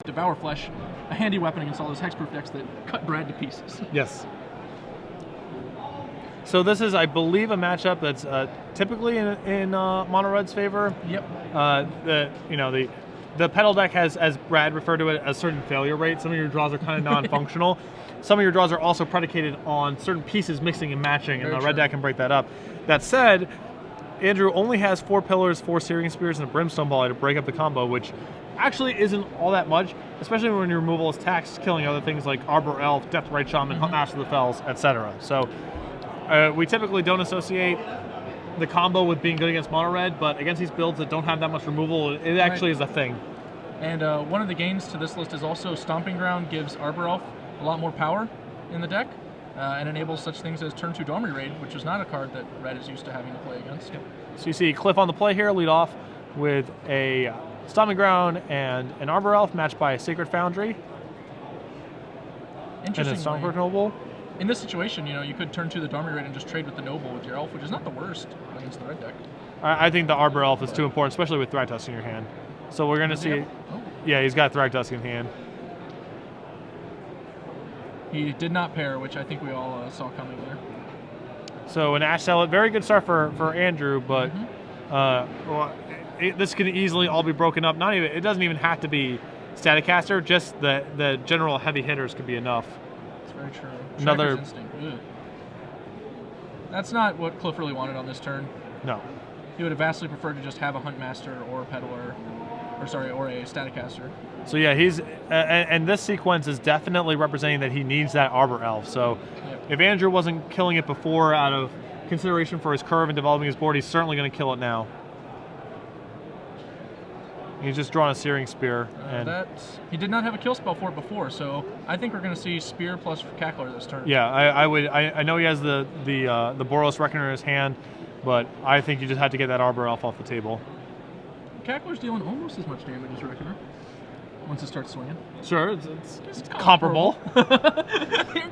Devour Flesh, a handy weapon against all those hexproof decks that cut Brad to pieces. Yes. So this is, I believe, a matchup that's typically in Mono Red's favor. Yep. The pedal deck has, as Brad referred to it, a certain failure rate. Some of your draws are kind of non-functional. Some of your draws are also predicated on certain pieces mixing and matching, and the red deck can break that up. That said, Andrew only has 4 pillars, 4 Searing Spears, and a Brimstone Volley to break up the combo, which actually isn't all that much, especially when your removal is tax killing other things like Arbor Elf, Depth Right Shaman, Hunt Master of the Fells, etc. So we typically don't associate the combo with being good against mono red, but against these builds that don't have that much removal, it actually is a thing. And one of the gains to this list is also Stomping Ground gives Arbor Elf a lot more power in the deck, and enables such things as turn 2 Dormy Raid, which is not a card that red is used to having to play against. So you see Cliff on the play here, lead off with a Stomping Ground and an Arbor Elf matched by a Sacred Foundry. Interesting. And a Stomping Noble. In this situation, you could turn 2 the Dormy Raid and just trade with the Noble with your Elf, which is not the worst against the red deck. I think the Arbor Elf is too important, especially with Thragtusk in your hand. So we're going to see... Oh. Yeah, he's got Thragtusk in hand. He did not pair, which I think we all saw coming there. So an Ash Zealot, very good start for Andrew, but this could easily all be broken up. It doesn't even have to be Staticaster, just the general heavy hitters could be enough. That's very true. Another Instinct. Ugh. That's not what Cliff really wanted on this turn. No. He would have vastly preferred to just have a Hunt Master or a Peddler, or a Staticaster. So yeah, he's and this sequence is definitely representing that he needs that Arbor Elf. So if Andrew wasn't killing it before out of consideration for his curve and developing his board, he's certainly going to kill it now. He's just drawn a Searing Spear. He did not have a kill spell for it before, so I think we're going to see Spear plus Cackler this turn. Yeah, I know he has the Boros Reckoner in his hand, but I think you just have to get that Arbor Elf off the table. Cackler's dealing almost as much damage as Reckoner once it starts swinging. Sure, it's comparable.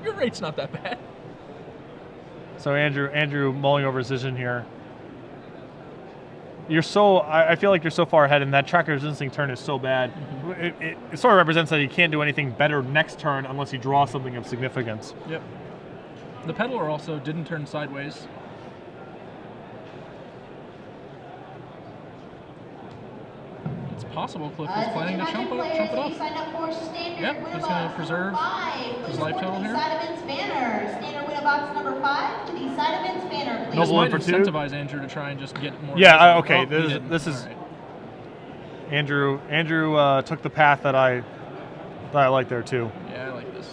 Your rate's not that bad. So Andrew mulling over his decision here. I feel like you're so far ahead, and that Tracker's Instinct turn is so bad. It sort of represents that he can't do anything better next turn unless he draws something of significance. Yep. The Peddler also didn't turn sideways. It's possible Cliff was planning to chump it up. Yep, he's going to preserve his life total here. Standard win box number 5 to the side events banner, please. Noble might for 2. Incentivize Andrew to try and just get more. Yeah, okay. This is right. Andrew took the path that I like there too. Yeah, I like this.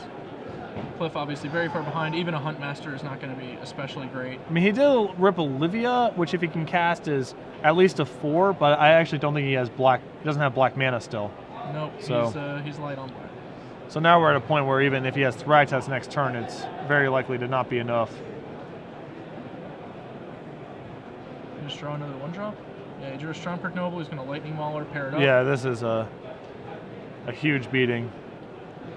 Cliff obviously very far behind. Even a Hunt Master is not going to be especially great. I mean, he did rip Olivia, which if he can cast is at least a 4, but I actually don't think he has black. He doesn't have black mana still. Nope. So he's light on black. So now we're at a point where even if he has Thragtusk next turn, it's very likely to not be enough. You just draw another 1-drop? Yeah, he drew a Stromperk Noble. He's going to Lightning Mauler, pair it up. Yeah, this is a huge beating.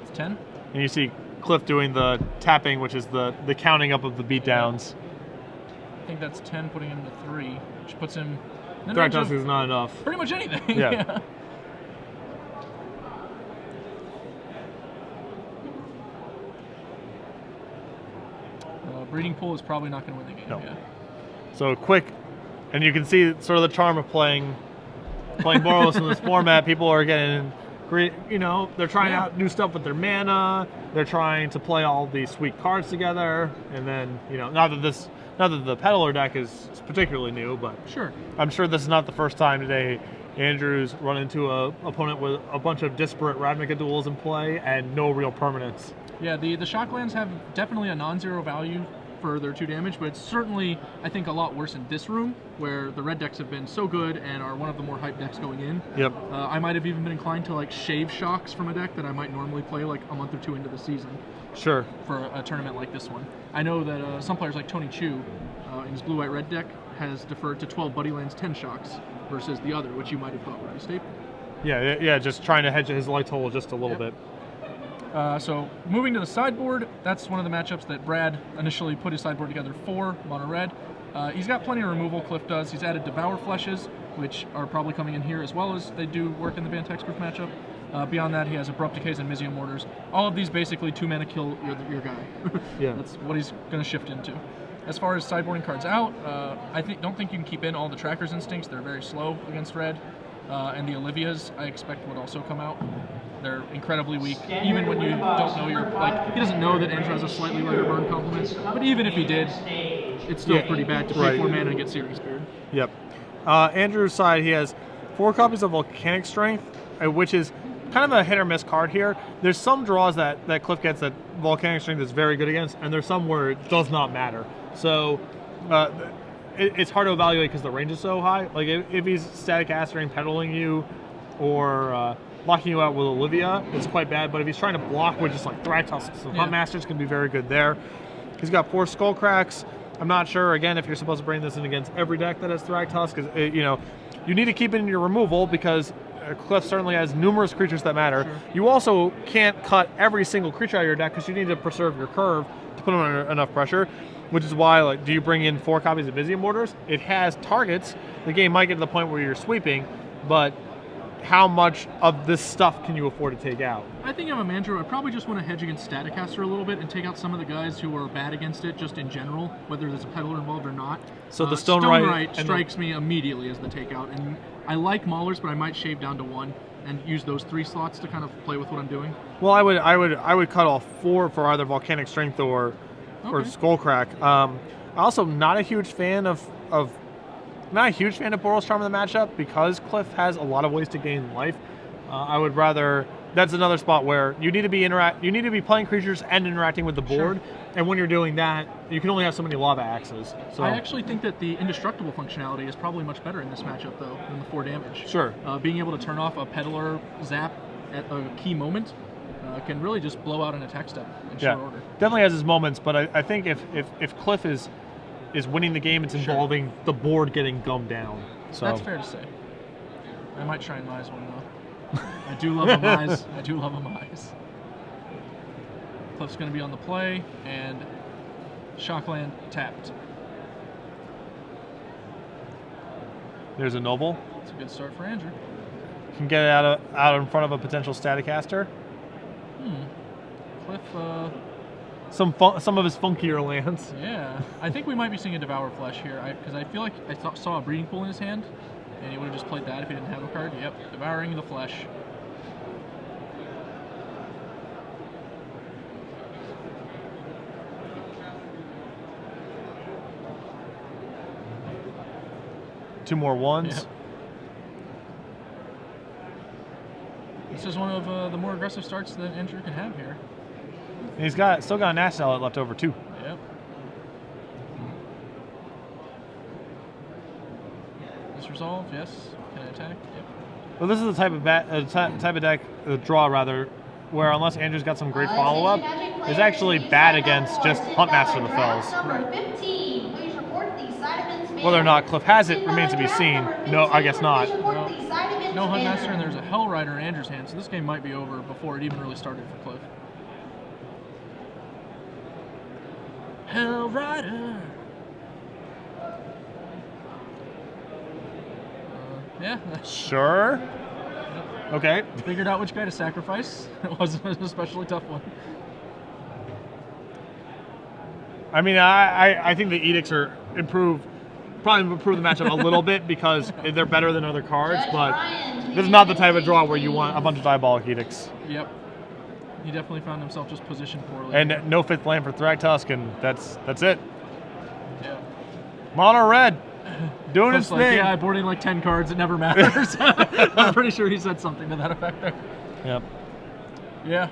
It's 10. And you see Cliff doing the tapping, which is the counting up of the beatdowns. I think that's 10, putting him to 3, which puts him... Thragtusk is not enough. Pretty much anything. Yeah. Breeding Pool is probably not going to win the game. No. Yeah. So quick, and you can see sort of the charm of playing Boros in this format. People are getting great, they're trying out new stuff with their mana. They're trying to play all these sweet cards together, and then not that the Peddler deck is particularly new, but sure, I'm sure this is not the first time today Andrew's run into a opponent with a bunch of disparate Ravnica duels in play and no real permanence. Yeah, the Shocklands have definitely a non-zero value for their 2 damage, but it's certainly, I think, a lot worse in this room, where the red decks have been so good and are one of the more hyped decks going in. Yep. I might have even been inclined to shave Shocks from a deck that I might normally play like a month or 2 into the season. Sure. For a tournament like this one. I know that some players like Tony Chu, in his blue-white-red deck, has deferred to 12 Buddy Lands, 10 Shocks, versus the other, which you might have thought would be staple. Yeah, just trying to hedge his light total just a little bit. So moving to the sideboard, that's one of the matchups that Brad initially put his sideboard together for, mono red. He's got plenty of removal, Cliff does. He's added Devour Fleshes, which are probably coming in here as well as they do work in the Bant Hexproof matchup. Beyond that, he has Abrupt Decays and Mizium Mortars. All of these basically 2-mana kill your guy. Yeah. That's what he's going to shift into. As far as sideboarding cards out, don't think you can keep in all the Tracker's Instincts. They're very slow against red. And the Olivias, I expect, would also come out. They're incredibly weak, even when you don't know you're, like, he doesn't know that Andrew has a slightly lighter burn complement, but even if he did, it's still pretty bad to pay 4 mana and get Series Speared. Yep. Andrew's side, he has 4 copies of Volcanic Strength, which is kind of a hit or miss card here. There's some draws that Cliff gets that Volcanic Strength is very good against, and there's some where it does not matter. So it's hard to evaluate because the range is so high. Like if he's Static Acid pedaling you, or locking you out with Olivia, it's quite bad. But if he's trying to block with just like Thragtusks and Huntmasters, can be very good there. He's got 4 Skull Cracks. I'm not sure, again, if you're supposed to bring this in against every deck that has Thragtusk. You need to keep it in your removal because Cliff certainly has numerous creatures that matter. Sure. You also can't cut every single creature out of your deck because you need to preserve your curve to put them under enough pressure, which is why, like, do you bring in 4 copies of Mizium Mortars? It has targets. The game might get to the point where you're sweeping, but how much of this stuff can you afford to take out? I think if I'm Andrew, I probably just want to hedge against Staticaster a little bit and take out some of the guys who are bad against it, just in general, whether there's a peddler involved or not. So the Stonewright strikes me immediately as the takeout, and I like Maulers, but I might shave down to 1 and use those 3 slots to kind of play with what I'm doing. Well, I would cut off 4 for either Volcanic Strength or Skullcrack. Also, not a huge fan of Boros Charm in the matchup because Cliff has a lot of ways to gain life. I would rather. That's another spot where you need to be You need to be playing creatures and interacting with the board. Sure. And when you're doing that, you can only have so many Lava Axes. So I actually think that the indestructible functionality is probably much better in this matchup, though, than the 4 damage. Sure. Being able to turn off a peddler zap at a key moment can really just blow out an attack step in short order. Definitely has his moments, but I think if Cliff is winning the game, it's involving the board getting gummed down. So that's fair to say. I might try and Mize one, though. I do love a Mize. I do love a Mize. Cliff's going to be on the play, and Shockland tapped. There's a Noble. It's a good start for Andrew. Can get it out in front of a potential Staticaster. Cliff, some of his funkier lands. Yeah, I think we might be seeing a Devour Flesh here, because I feel like I saw a Breeding Pool in his hand, and he would have just played that if he didn't have a card. Yep, Devouring the Flesh. Two more 1s. Yep. This is one of the more aggressive starts that Andrew can have here. And he's still got an Nasty Outlet left over too. Yep. This resolve, yes. Can I attack? Yep. Well, this is the type of deck, draw rather, where unless Andrew's got some great follow-up, is actually bad against just Huntmaster the Fells. Whether or not Cliff has it remains to be seen. No, I guess not. No Huntmaster, and there's a Hellrider in Andrew's hand, so this game might be over before it even really started for Cliff. Hellrider! Yeah. Sure. Yep. Okay. Figured out which guy to sacrifice. It wasn't an especially tough one. I mean, I think the Edicts probably improve the matchup a little bit because they're better than other cards, but this is not the type of draw where you want a bunch of Diabolic Edicts. Yep. He definitely found himself just positioned poorly. And no 5th land for Thragtusk, and that's it. Yeah. Mono red. Doing his thing. Yeah, I boarding like 10 cards, it never matters. I'm pretty sure he said something to that effect there. Yep. Yeah.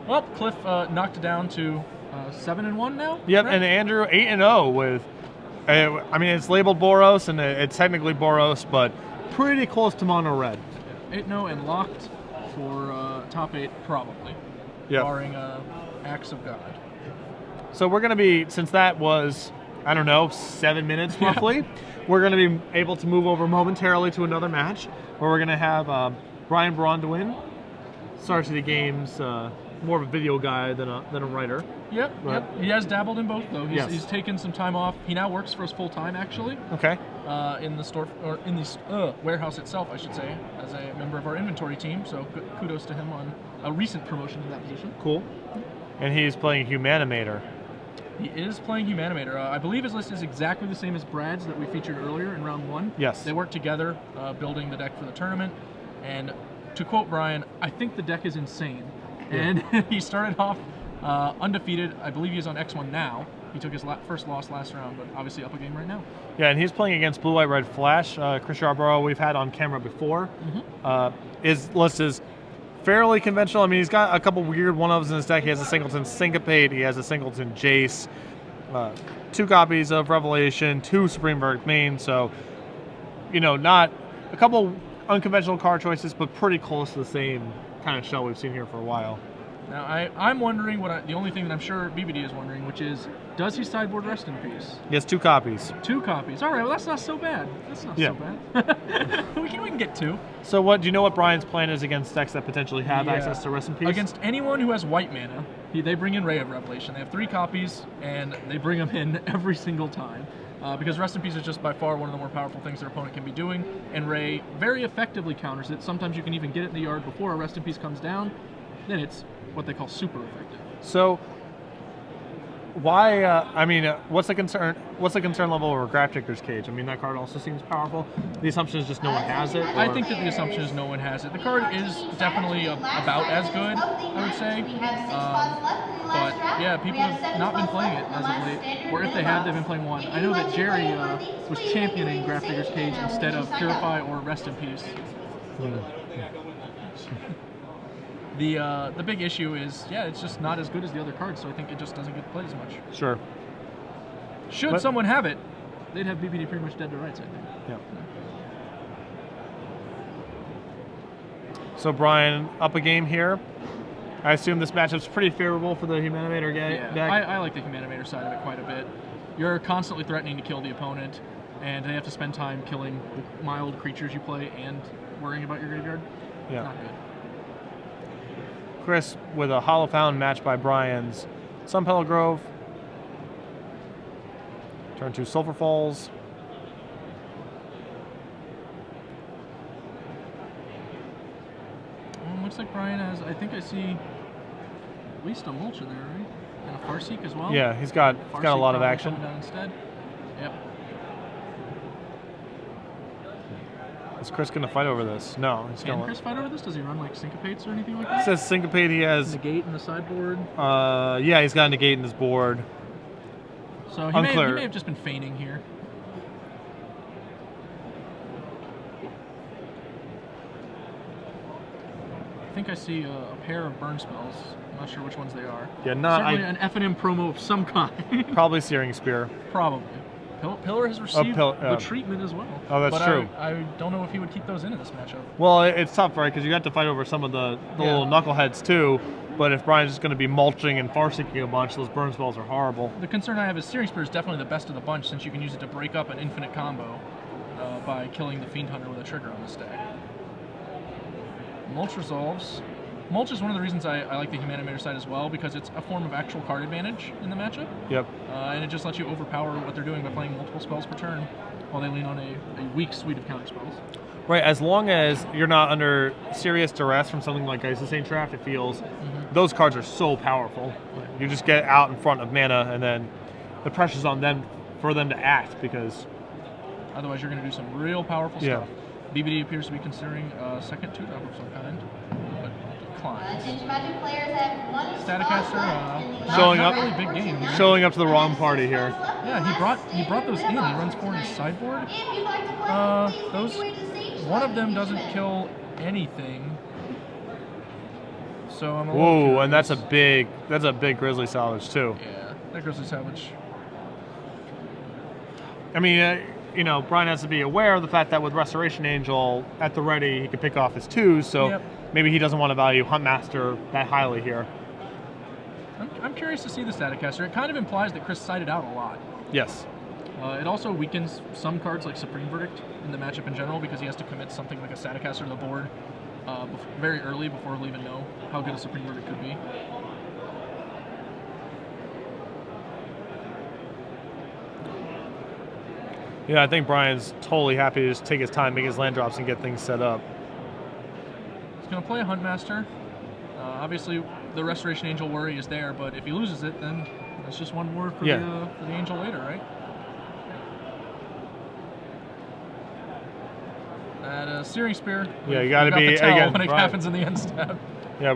Well, Cliff knocked it down to 7-1 now? Yep, right? and Andrew 8-0 with, I mean, it's labeled Boros, and it's technically Boros, but pretty close to mono red. 8-0 and locked for top 8, probably. Yep. Barring Acts of God. So we're going to be, since that was, I don't know, 7 minutes roughly, we're going to be able to move over momentarily to another match where we're going to have Brian Brondwin, Star City Games, more of a video guy than a writer. Yep, but, yep. He has dabbled in both, though. Yes. He's taken some time off. He now works for us full time, actually. Okay. in the store or in the warehouse itself, I should say, as a member of our inventory team. So kudos to him on a recent promotion in that position. Cool. And he's playing Humanimator. He is playing Humanimator. I believe his list is exactly the same as Brad's that we featured earlier in round 1. Yes. They worked together building the deck for the tournament. And to quote Brian, I think the deck is insane. Yeah. And he started off undefeated. I believe he's on X1 now. He took his first loss last round, but obviously up a game right now. Yeah, and he's playing against Blue, White, Red Flash. Chris Yarborough, we've had on camera before. His list is fairly conventional. I mean, he's got a couple weird one-ofs in his deck. He has a Singleton Syncopate. He has a Singleton Jace. 2 copies of Revelation. 2 Supreme Verdict Main. So, you know, not a couple unconventional card choices, but pretty close to the same kind of shell we've seen here for a while. Now, I'm wondering the only thing that I'm sure BBD is wondering, which is, does he sideboard Rest in Peace? He has 2 copies. 2 copies. All right, well, that's not so bad. That's not so bad. we can get 2. So what? Do you know what Brian's plan is against decks that potentially have access to Rest in Peace? Against anyone who has white mana, they bring in Ray of Revelation. They have 3 copies, and they bring them in every single time. Because Rest in Peace is just by far one of the more powerful things their opponent can be doing, and Ray very effectively counters it. Sometimes you can even get it in the yard before a Rest in Peace comes down. Then it's what they call super effective. So, why? I mean, what's the concern? What's the concern level over Grafdigger's Cage? I mean, that card also seems powerful. The assumption is just no one has it. I think that the assumption is no one has it. The card is definitely about as good, I would say. But yeah, people have not been playing it as of late. Or if they have, they've been playing 1. I know that Jerry was championing Grafdigger's Cage instead of Purify or Rest in Peace. The big issue is, it's just not as good as the other cards, so I think it just doesn't get played as much. Sure. Should someone have it, they'd have BBD pretty much dead to rights, I think. Yeah. So Brian, up a game here. I assume this matchup's pretty favorable for the Humanimator deck. Yeah, I like the Humanimator side of it quite a bit. You're constantly threatening to kill the opponent, and they have to spend time killing the mild creatures you play and worrying about your graveyard. Yeah. Not good. Chris with a Hollow Fountain matched by Brian's Sunpetal Grove. Turn 2 Sulphur Falls. Looks like Brian has, I think I see at least a Mulch in there, right? And a Farseek as well? Yeah, he's got a lot of action. Down instead. Yep. Is Chris going to fight over this? No. Can Chris fight over this? Does he run like Syncopates or anything like that? It says Syncopate. He has Negate in the sideboard. Yeah, he's got Negate in his board. So he may have just been feigning here. I think I see a pair of burn spells. I'm not sure which ones they are. Yeah, certainly an F&M promo of some kind. Probably Searing Spear. Probably. Pillar has received the treatment as well. Oh, that's true. I don't know if he would keep those in this matchup. Well, it's tough, right? Because you have to fight over some of the little knuckleheads too. But if Brian's just going to be mulching and farseeking a bunch, those burn spells are horrible. The concern I have is Searing Spear is definitely the best of the bunch, since you can use it to break up an infinite combo by killing the Fiend Hunter with a trigger on the stack. Mulch resolves. Mulch is one of the reasons I like the Humanimator side as well, because it's a form of actual card advantage in the matchup. Yep. And it just lets you overpower what they're doing by playing multiple spells per turn, while they lean on a weak suite of counter spells. Right, as long as you're not under serious duress from something like Ice Saint Draft, it feels, those cards are so powerful. You just get out in front of mana, and then the pressure's on them for them to act, because otherwise you're going to do some real powerful stuff. BBD appears to be considering a second 2-drop of some kind, but declines. Staticaster, showing up, really big game here. Showing up to the wrong party here. Yeah, he brought those in. He runs 4 in his sideboard. One of them doesn't kill anything. So I'm a little curious. And that's a big Grizzly Salvage too. Yeah, that Grizzly Salvage. I mean, Brian has to be aware of the fact that with Restoration Angel at the ready, he can pick off his 2s, so maybe he doesn't want to value Huntmaster that highly here. I'm curious to see the Staticaster. It kind of implies that Chris sided out a lot. Yes. It also weakens some cards like Supreme Verdict in the matchup in general, because he has to commit something like a Staticaster to the board very early before he'll even know how good a Supreme Verdict could be. Yeah, I think Brian's totally happy to just take his time, make his land drops, and get things set up. He's going to play a Huntmaster. Obviously, the Restoration Angel worry is there, but if he loses it, then that's just one more for the Angel later, right? That Searing Spear. Yeah, you got to be again when it happens in the end step. Yeah,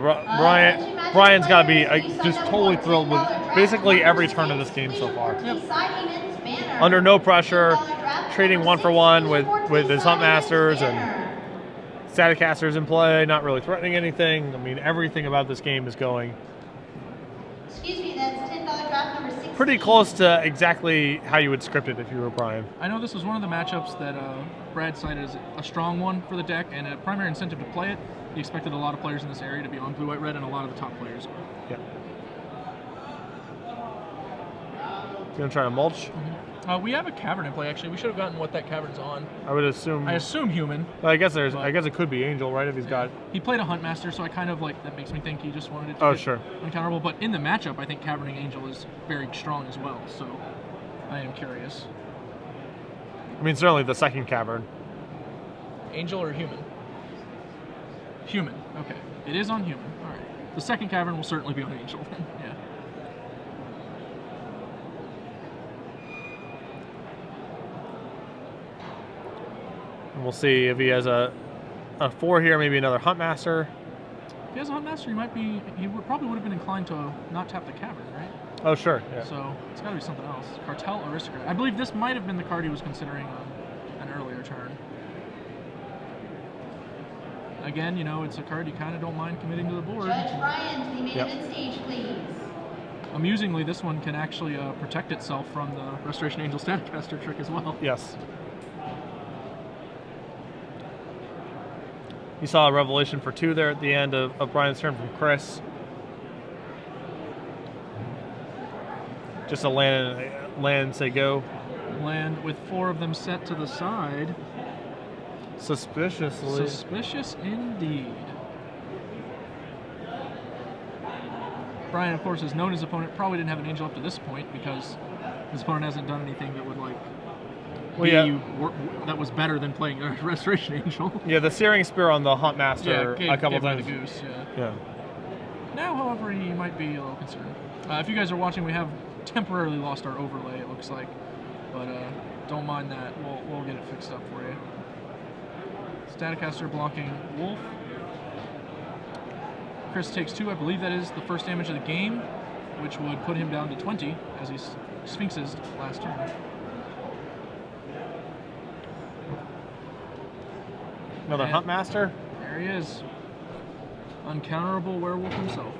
Brian's got to be just totally thrilled with basically every turn of this game so far. Yep. Under no pressure, trading 1-for-1 with his Huntmasters and Staticasters in play, not really threatening anything. I mean, everything about this game is going Excuse me, that's $10 draft number 16. pretty close to exactly how you would script it if you were Brian. I know this was one of the matchups that Brad cited as a strong one for the deck and a primary incentive to play it. He expected a lot of players in this area to be on blue, white, red, and a lot of the top players are. Yeah. You gonna try to mulch? Mm-hmm. We have a Cavern in play, actually. We should have gotten what that Cavern's on. I would assume. I assume human. Well, I guess it could be Angel, right? If he's got. He played a Huntmaster, so I kind of that makes me think he just wanted it to get uncounterable. But in the matchup, I think Caverning Angel is very strong as well. So I am curious. I mean, certainly the second Cavern. Angel or human? Human. Okay. It is on human. All right. The second Cavern will certainly be on Angel. Yeah. And we'll see if he has a 4 here, maybe another Huntmaster. If he has a Huntmaster, he probably would have been inclined to not tap the Cavern, right? Oh, sure. Yeah. So it's got to be something else. Cartel Aristocrat. I believe this might have been the card he was considering on an earlier turn. Again, it's a card you kind of don't mind committing to the board. Judge Brian to the main event stage, please. Amusingly, this one can actually protect itself from the Restoration Angel Staticaster trick as well. Yes. You saw a revelation for 2 there at the end of Brian's turn from Chris. Just a land, say go. Land with 4 of them set to the side. Suspiciously. Suspicious indeed. Brian, of course, has known his opponent probably didn't have an Angel up to this point because his opponent hasn't done anything that would that was better than playing a Restoration Angel. Yeah, the Searing Spear on the Huntmaster a couple times. The goose, yeah. Now, however, he might be a little concerned. If you guys are watching, we have temporarily lost our overlay, it looks like. But don't mind that. We'll get it fixed up for you. Staticaster blocking Wolf. Chris takes 2. I believe that is the first damage of the game, which would put him down to 20 as he Sphinxes last turn. Another Huntmaster. There he is. Uncounterable werewolf himself.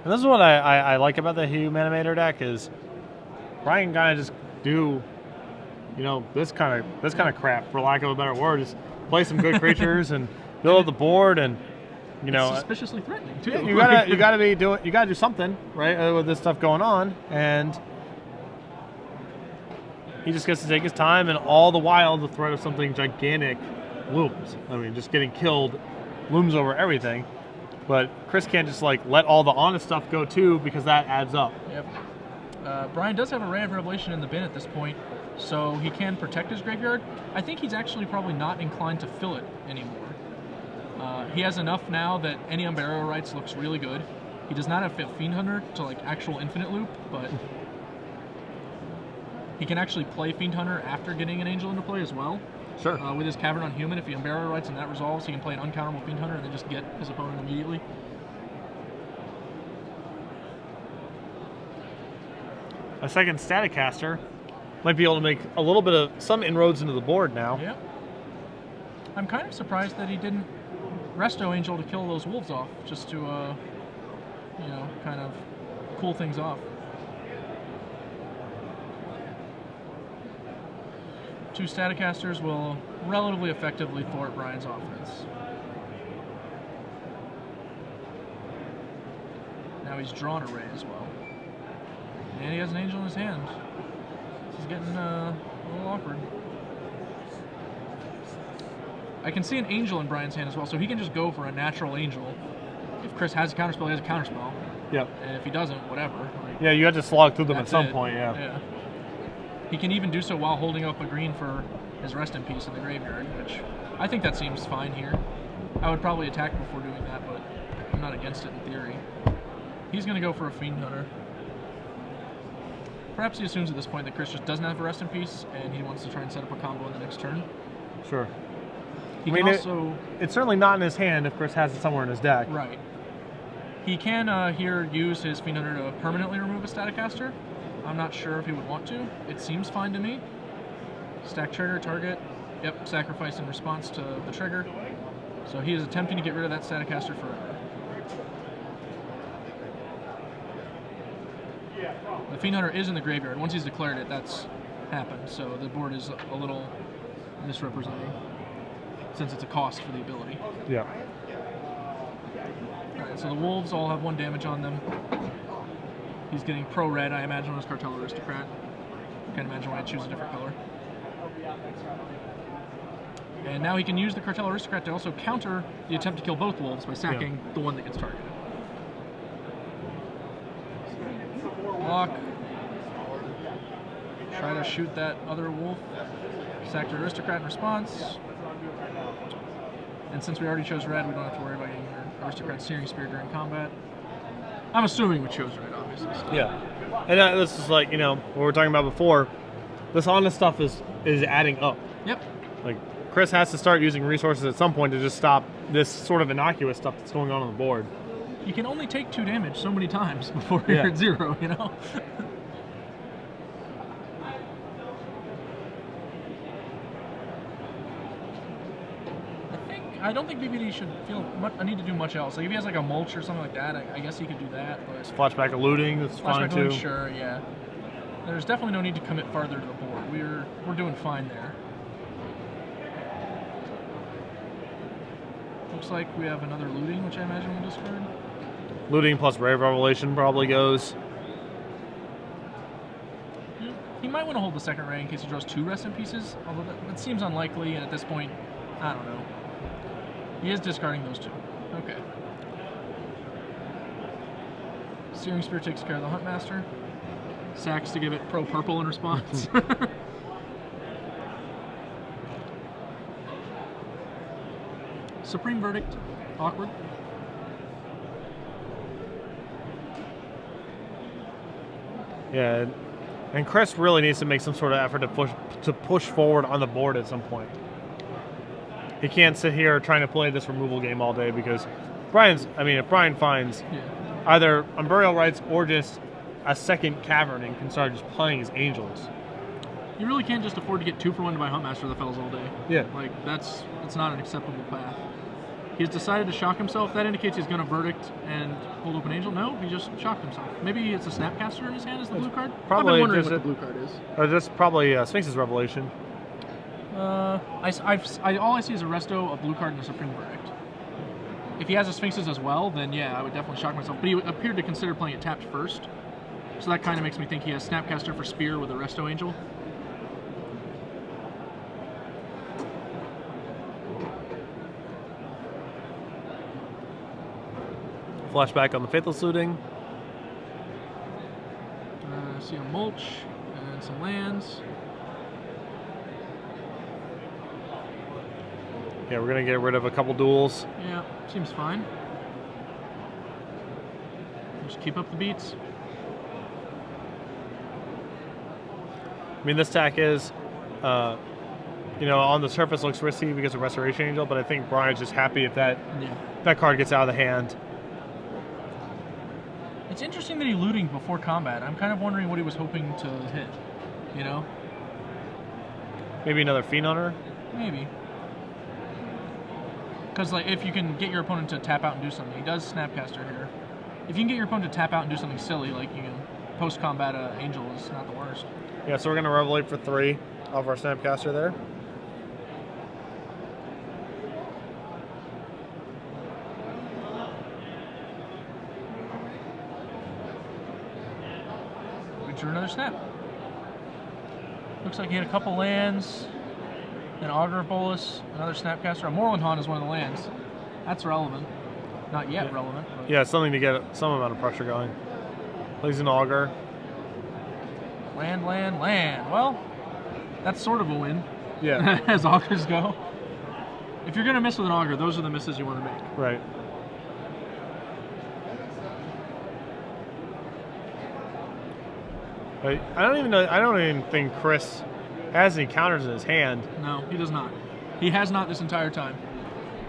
And this is what I like about the Hue Manimator deck is Brian can kind of just do, this kind of crap, for lack of a better word. Just play some good creatures and build up the board, and it's suspiciously threatening too. Yeah, you gotta do something, right, with this stuff going on, and he just gets to take his time, and all the while the threat of something gigantic looms. I mean, just getting killed looms over everything. But Chris can't just let all the honest stuff go too, because that adds up. Yep. Brian does have a Ray of Revelation in the bin at this point, so he can protect his graveyard. I think he's actually probably not inclined to fill it anymore. He has enough now that any Unburial Rites looks really good. He does not have Fiend Hunter to actual infinite loop, but he can actually play Fiend Hunter after getting an Angel into play as well. Sure. With his Cavern on human, if he Unburial Rites and that resolves, he can play an uncounterable Fiend Hunter and then just get his opponent immediately. A second Staticaster might be able to make a little bit of some inroads into the board now. Yep. I'm kind of surprised that he didn't Resto Angel to kill those wolves off, just to, kind of cool things off. 2 Staticasters will relatively effectively thwart Brian's offense. Now he's drawn a Ray as well. And he has an Angel in his hand. This is getting a little awkward. I can see an Angel in Brian's hand as well, so he can just go for a natural Angel. If Chris has a counterspell, he has a counterspell. Yep. And if he doesn't, whatever. Yeah, you have to slog through them at some point, yeah. He can even do so while holding up a green for his rest in peace in the graveyard, which I think that seems fine here. I would probably attack before doing that, but I'm not against it in theory. He's going to go for a Fiend Hunter. Perhaps he assumes at this point that Chris just doesn't have a rest in peace, and he wants to try and set up a combo in the next turn. Sure. He can also... It's certainly not in his hand if Chris has it somewhere in his deck. Right. He can here use his Fiend Hunter to permanently remove a Staticaster. I'm not sure if he would want to. It seems fine to me. Stack trigger, target. Yep, sacrifice in response to the trigger. So he is attempting to get rid of that Staticaster forever. The Fiend Hunter is in the graveyard. Once he's declared it, that's happened. So the board is a little misrepresenting, since it's a cost for the ability. Yeah. Alright, so the Wolves all have 1 damage on them. He's getting pro-red, I imagine, on his Cartel Aristocrat. Can't imagine why I'd choose a different color. And now he can use the Cartel Aristocrat to also counter the attempt to kill both Wolves by sacking the one that gets targeted. Block. Try to shoot that other Wolf. Sack the Aristocrat in response. And since we already chose red, we don't have to worry about getting our Aristocrat Searing Spear during combat. I'm assuming we chose red, obviously. So. Yeah. And this is like, you know, what we were talking about before. This honest stuff is adding up. Yep. Like, Chris has to start using resources at some point to just stop this sort of innocuous stuff that's going on the board. You can only take 2 damage so many times before you're at 0, you know? I don't think BBD should feel I need to do much else. Like if he has like a mulch or something like that, I guess he could do that. But Flashback of looting, that's fine too. Looting, sure, yeah. There's definitely no need to commit farther to the board. We're doing fine there. Looks like we have another looting, which I imagine we'll discard. Looting plus Brave Revelation probably goes. He might want to hold the second ray in case he draws 2 rest in pieces, although that seems unlikely, and at this point, I don't know. He is discarding those 2. Okay. Searing Spear takes care of the Huntmaster. Sacks to give it pro-purple in response. Supreme Verdict. Awkward. Yeah, and Chris really needs to make some sort of effort to push forward on the board at some point. He can't sit here trying to play this removal game all day because if Brian finds either Unburial Rites or just a second Cavern and can start just playing his Angels. You really can't just afford to get 2 for 1 to buy Huntmaster the Fells all day. Yeah. Like, it's not an acceptable path. He's decided to shock himself. That indicates he's going to Verdict and hold up an Angel. No, he just shocked himself. Maybe it's a Snapcaster in his hand as the blue card? Probably. I've been wondering what the blue card is. Or just probably Sphinx's Revelation. All I see is a Resto, a blue card, and a Supreme Verdict. If he has a Sphinx's as well, then yeah, I would definitely shock myself. But he appeared to consider playing it tapped first. So that kind of makes me think he has Snapcaster for Spear with a Resto Angel. Flashback on the Faithless Looting. See a Mulch and some lands. Yeah, we're going to get rid of a couple duels. Yeah, seems fine. Just keep up the beats. I mean, this tack is, on the surface looks risky because of Restoration Angel, but I think Brian's just happy if that card gets out of the hand. It's interesting that he looting before combat. I'm kind of wondering what he was hoping to hit, you know? Maybe another Fiend Hunter? Maybe. Because like, if you can get your opponent to tap out and do something, he does Snapcaster here. If you can get your opponent to tap out and do something silly, like you can post-combat Angel is not the worst. Yeah, so we're going to Revelate for 3 off our Snapcaster there. We drew another Snap. Looks like he had a couple lands, an Augur of Bolus, another Snapcaster. A Morlandhon is one of the lands. That's relevant. Not yet relevant. Yeah, something to get some amount of pressure going. Plays an Augur. Land, land, land. Well, that's sort of a win. Yeah. As augers go. If you're going to miss with an auger, those are the misses you want to make. Right. I don't even think Chris has any counters in his hand. No, he does not. He has not this entire time.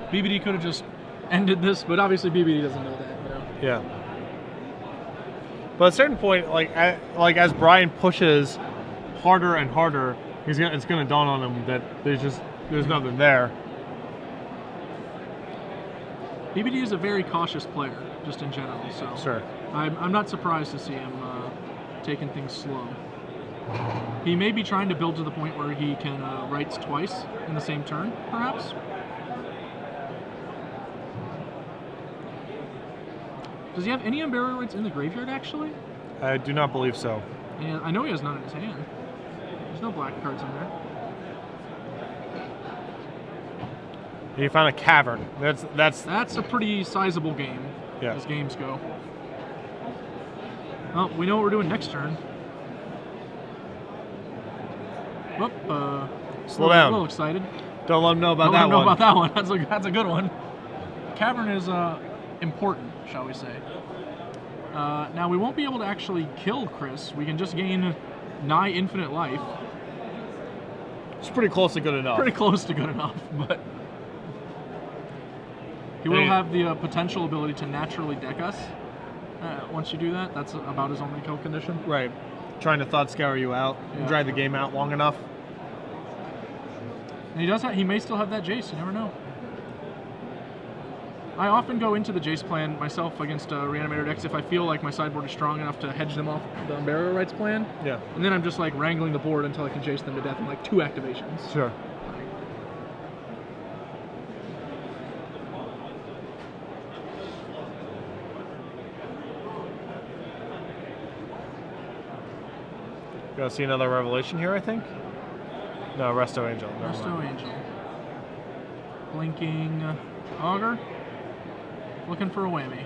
BBD could have just ended this, but obviously BBD doesn't know that. You know? Yeah. But at a certain point, like as Brian pushes harder and harder, it's gonna dawn on him that there's nothing there. BBD is a very cautious player, just in general. So sure. I'm not surprised to see him taking things slow. He may be trying to build to the point where he can rights twice in the same turn, perhaps. Does he have any unburial rights in the graveyard, actually? I do not believe so. And I know he has none in his hand. There's no black cards in there. You found a cavern. That's a pretty sizable game, yeah, as games go. Well, we know what we're doing next turn. Whoop, slow down. A little excited. Don't let him know about that one. Don't let him know about that one. That's a good one. Cavern is important, shall we say. Now, we won't be able to actually kill Chris. We can just gain nigh infinite life. It's pretty close to good enough. Pretty close to good enough, but he will have the potential ability to naturally deck us. Once you do that, that's about his only kill condition. Right. Trying to thought scour you out, and drag the game out long enough. And he does have, he may still have that Jace, you never know. I often go into the Jace plan myself against Reanimator decks if I feel like my sideboard is strong enough to hedge them off the Unburial Rights plan. Yeah. And then I'm just like wrangling the board until I can Jace them to death in like 2 activations. Sure. Gonna see another revelation here, I think? No, Resto Angel. Resto Angel. Blinking Augur. Looking for a whammy.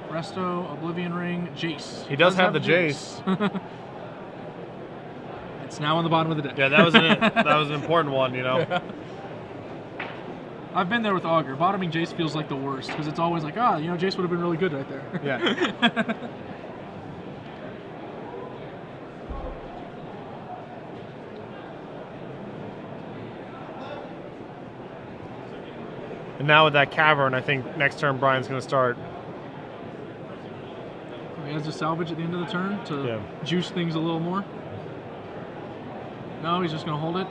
Resto, Oblivion Ring, Jace. He does have the Jace. It's now on the bottom of the deck. Yeah, that was an important one, you know. Yeah. I've been there with Augur. Bottoming Jace feels like the worst because it's always like, Jace would have been really good right there. Yeah. And now with that cavern, I think next turn Brian's going to start. He has to salvage at the end of the turn to juice things a little more. No, he's just going to hold it.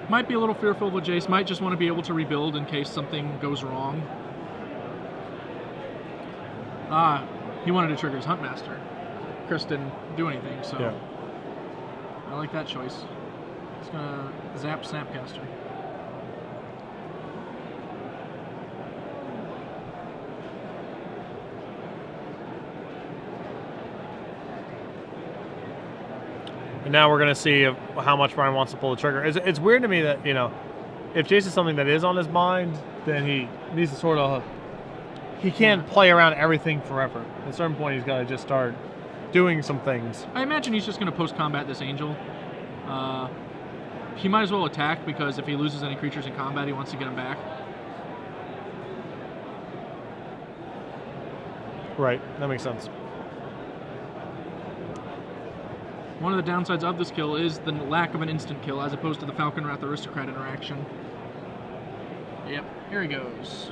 Might be a little fearful with Jace. Might just want to be able to rebuild in case something goes wrong. He wanted to trigger his Huntmaster. Chris didn't do anything, so I like that choice. He's going to zap Snapcaster. And now we're going to see how much Brian wants to pull the trigger. It's weird to me that, if Jace is something that is on his mind, then he needs to sort of... He can't play around everything forever. At a certain point, he's got to just start doing some things. I imagine he's just going to post-combat this Angel. He might as well attack, because if he loses any creatures in combat, he wants to get them back. Right, that makes sense. One of the downsides of this kill is the lack of an instant kill, as opposed to the Falcon Wrath Aristocrat interaction. Yep, here he goes.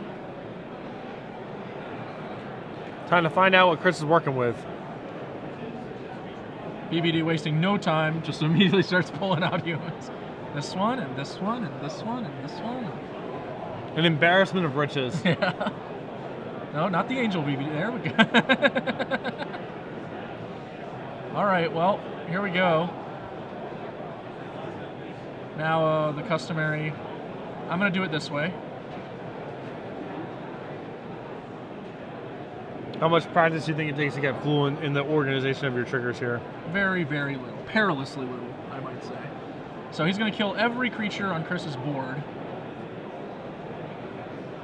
Time to find out what Chris is working with. BBD wasting no time, just immediately starts pulling out humans. This one, and this one, and this one, and this one. An embarrassment of riches. Yeah. No, not the Angel BBD. There we go. All right, well, here we go. Now the customary, I'm going to do it this way. How much practice do you think it takes to get fluent in the organization of your triggers here? Very, very little. Perilously little, I might say. So he's going to kill every creature on Chris's board.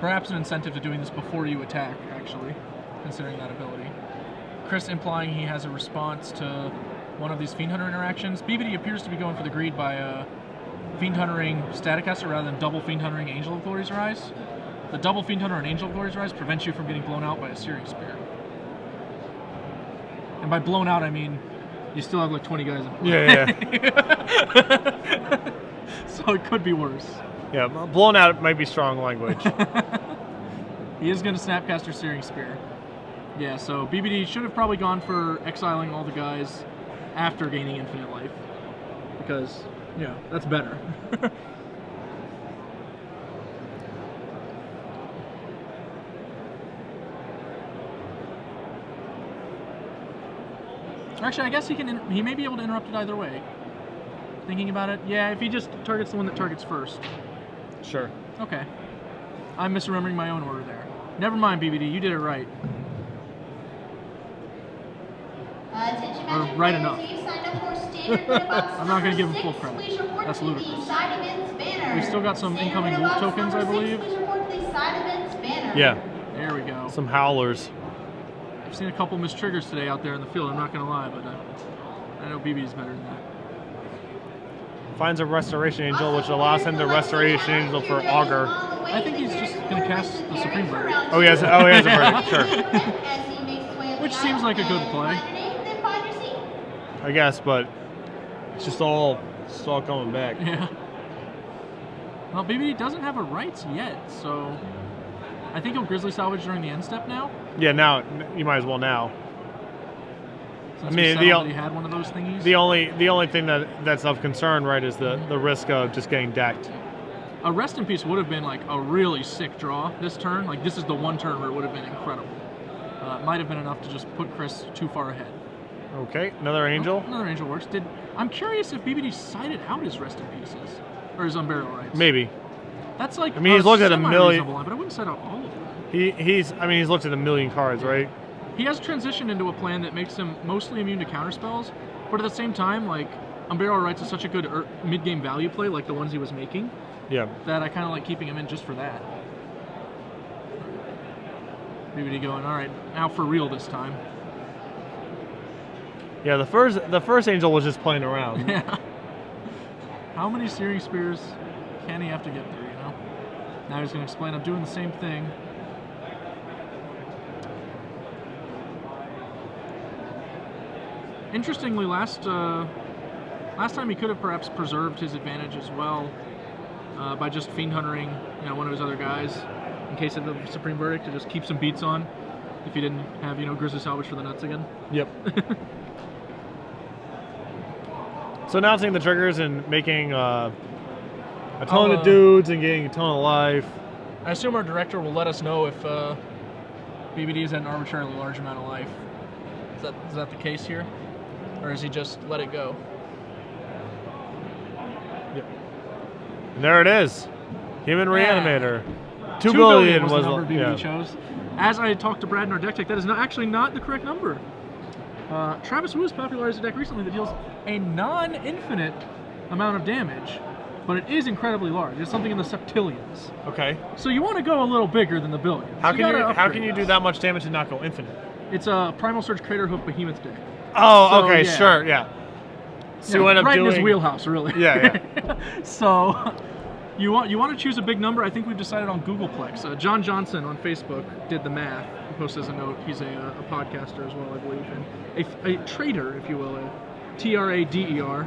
Perhaps an incentive to doing this before you attack, actually, considering that ability. Chris implying he has a response to one of these Fiend Hunter interactions. BBD appears to be going for the greed by Fiend Huntering Staticaster rather than double Fiend Huntering Angel of Glory's Rise. The double Fiend Hunter and Angel of Glory's Rise prevents you from getting blown out by a Searing Spear. And by blown out, I mean you still have like 20 guys in play. Yeah. So it could be worse. Yeah, blown out might be strong language. He is going to Snapcaster Searing Spear. Yeah, so BBD should have probably gone for exiling all the guys after gaining infinite life. Because, yeah, that's better. Actually, I guess he may be able to interrupt it either way. Thinking about it, yeah, if he just targets the one that targets first. Sure. Okay. I'm misremembering my own order there. Never mind, BBD, you did it right. Or right enough. I'm not going to give him full credit. That's ludicrous. We've still got some incoming wolf tokens, I believe. Yeah. There we go. Some howlers. I've seen a couple missed triggers today out there in the field, I'm not going to lie, but I know BBD's better than that. Finds a Restoration Angel, which allows him to Restoration Angel for Augur. I think he's just going to cast the Supreme Verdict. Oh, he has a verdict, sure. Which seems like a good play. I guess, but it's all coming back. Yeah. Well, BBD doesn't have a rights yet, so I think he'll Grizzly Salvage during the end step now. Yeah, now you might as well now. Since he had one of those thingies. The only thing that's of concern, right, is the risk of just getting decked. A Rest in Peace would have been like a really sick draw this turn. Like this is the one turn where it would have been incredible. It might have been enough to just put Chris too far ahead. Okay, another Angel. Oh, another Angel works. I'm curious if BBD sided out his Rest in Pieces or his Unburial Rights. Maybe. That's like. I mean, he's looked at a million. But I wouldn't set out all of them. He's looked at a million cards, right? He has transitioned into a plan that makes him mostly immune to counterspells, but at the same time, like, Unburial Rights is such a good mid-game value play, like the ones he was making, that I kind of like keeping him in just for that. BBD going, all right, now for real this time. Yeah, the first Angel was just playing around. Yeah. How many Searing Spears can he have to get through, you know? Now he's going to explain, I'm doing the same thing. Interestingly, last time he could have perhaps preserved his advantage as well by just Fiend Huntering, one of his other guys in case of the Supreme Verdict to just keep some beats on if he didn't have, Grizzly Salvage for the nuts again. Yep. So announcing the triggers and making a ton of dudes and getting a ton of life. I assume our director will let us know if BBD is at an arbitrarily large amount of life. Is that the case here? Or does he just let it go? Yep. And there it is. Human Reanimator. 2 billion billion was the number BBD chose. As I had talked to Brad in our deck tech, that is actually not the correct number. Travis Wu has popularized a deck recently that deals a non-infinite amount of damage, but it is incredibly large. It's something in the septillions. Okay. So you want to go a little bigger than the billions. How can you do that much damage and not go infinite? It's a Primal Surge Crater Hoof Behemoth deck. Oh, So, okay, yeah. sure, yeah. So you end up right doing in his wheelhouse, really. Yeah. So you want to choose a big number. I think we've decided on Googleplex. John Johnson on Facebook did the math. He posted as a note. He's a podcaster as well, I believe, and a trader, if you will, a TRADER.